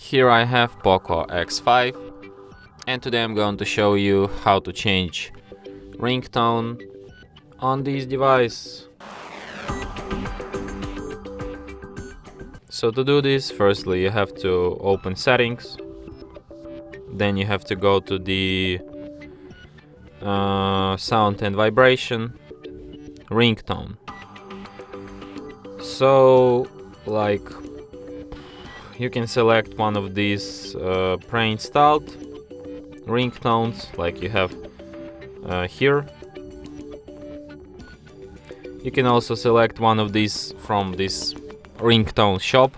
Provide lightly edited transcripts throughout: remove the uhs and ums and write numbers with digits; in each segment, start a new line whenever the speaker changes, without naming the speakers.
Here I have Poco X5, and today I'm going to show you how to change ringtone on this device. So to do this, firstly you have to open settings, then you have to go to the sound and vibration, ringtone. So you can select one of these pre-installed ringtones like you have here. You can also select one of these from this ringtone shop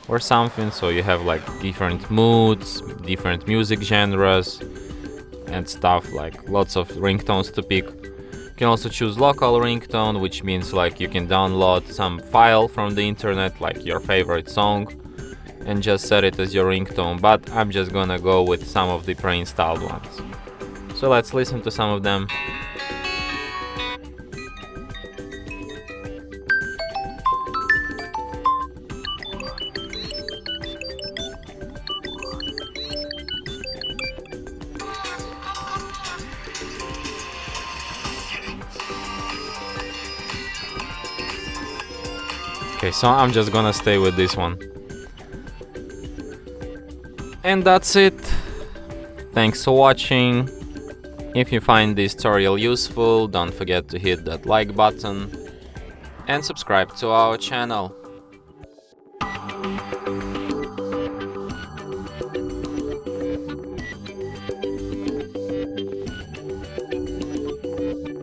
or something, so you have like different moods, different music genres and stuff, like lots of ringtones to pick. You can also choose local ringtone, which means like you can download some file from the internet, like your favorite song, and just set it as your ringtone, but I'm just gonna go with some of the pre-installed ones. So let's listen to some of them. Okay, so I'm just gonna stay with this one. And that's it. Thanks for watching. If you find this tutorial useful, don't forget to hit that like button and subscribe to our channel.